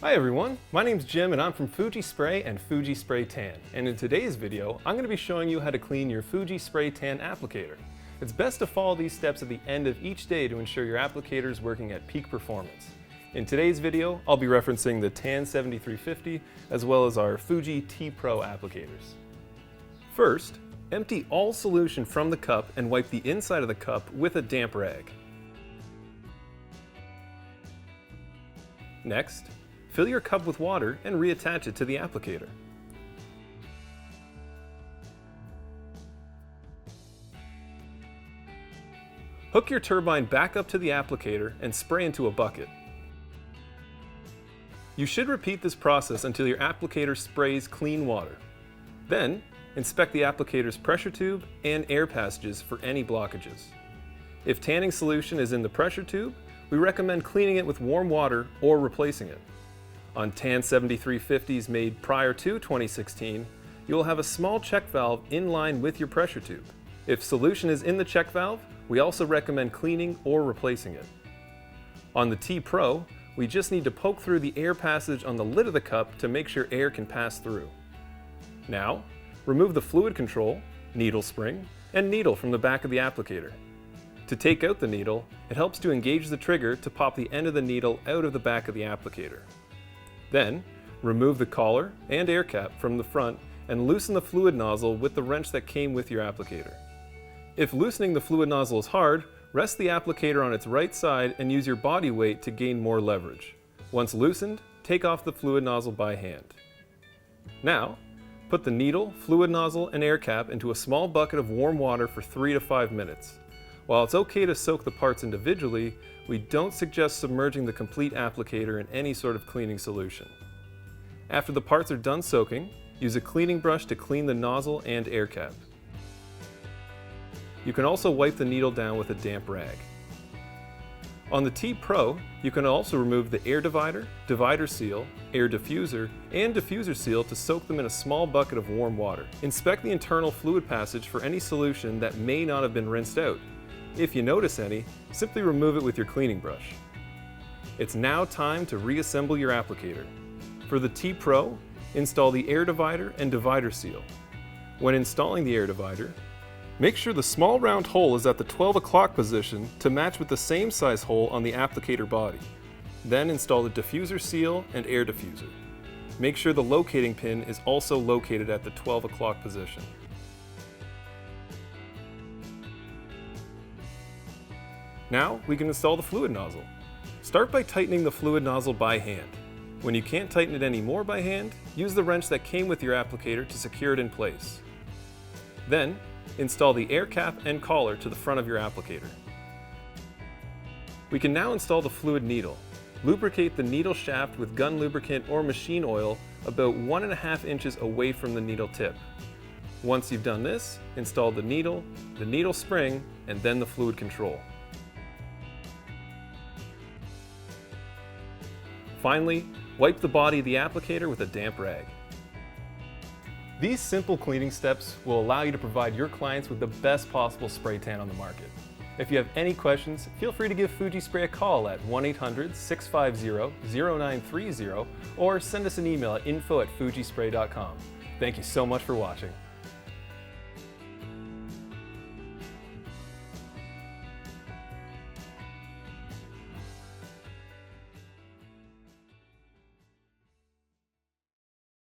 Hi everyone, my name's Jim and I'm from Fuji Spray and Fuji Spray Tan. And in today's video, I'm going to be showing you how to clean your Fuji Spray Tan applicator. It's best to follow these steps at the end of each day to ensure your applicator is working at peak performance. In today's video, I'll be referencing the Tan 7350 as well as our Fuji T-Pro applicators. First, empty all solution from the cup and wipe the inside of the cup with a damp rag. Next, fill your cup with water and reattach it to the applicator. Hook your turbine back up to the applicator and spray into a bucket. You should repeat this process until your applicator sprays clean water. Then, inspect the applicator's pressure tube and air passages for any blockages. If tanning solution is in the pressure tube, we recommend cleaning it with warm water or replacing it. On Tan 7350s made prior to 2016, you will have a small check valve in line with your pressure tube. If solution is in the check valve, we also recommend cleaning or replacing it. On the T-Pro, we just need to poke through the air passage on the lid of the cup to make sure air can pass through. Now, remove the fluid control, needle spring, and needle from the back of the applicator. To take out the needle, it helps to engage the trigger to pop the end of the needle out of the back of the applicator. Then, remove the collar and air cap from the front and loosen the fluid nozzle with the wrench that came with your applicator. If loosening the fluid nozzle is hard, rest the applicator on its right side and use your body weight to gain more leverage. Once loosened, take off the fluid nozzle by hand. Now, put the needle, fluid nozzle, and air cap into a small bucket of warm water for 3 to 5 minutes. While it's okay to soak the parts individually, we don't suggest submerging the complete applicator in any sort of cleaning solution. After the parts are done soaking, use a cleaning brush to clean the nozzle and air cap. You can also wipe the needle down with a damp rag. On the T-Pro, you can also remove the air divider, divider seal, air diffuser, and diffuser seal to soak them in a small bucket of warm water. Inspect the internal fluid passage for any solution that may not have been rinsed out. If you notice any, simply remove it with your cleaning brush. It's now time to reassemble your applicator. For the T-Pro, install the air divider and divider seal. When installing the air divider, make sure the small round hole is at the 12 o'clock position to match with the same size hole on the applicator body. Then install the diffuser seal and air diffuser. Make sure the locating pin is also located at the 12 o'clock position. Now we can install the fluid nozzle. Start by tightening the fluid nozzle by hand. When you can't tighten it anymore by hand, use the wrench that came with your applicator to secure it in place. Then, install the air cap and collar to the front of your applicator. We can now install the fluid needle. Lubricate the needle shaft with gun lubricant or machine oil about 1.5 inches away from the needle tip. Once you've done this, install the needle spring, and then the fluid control. Finally, wipe the body of the applicator with a damp rag. These simple cleaning steps will allow you to provide your clients with the best possible spray tan on the market. If you have any questions, feel free to give Fuji Spray a call at 1-800-650-0930 or send us an email at info@fujispray.com. Thank you so much for watching.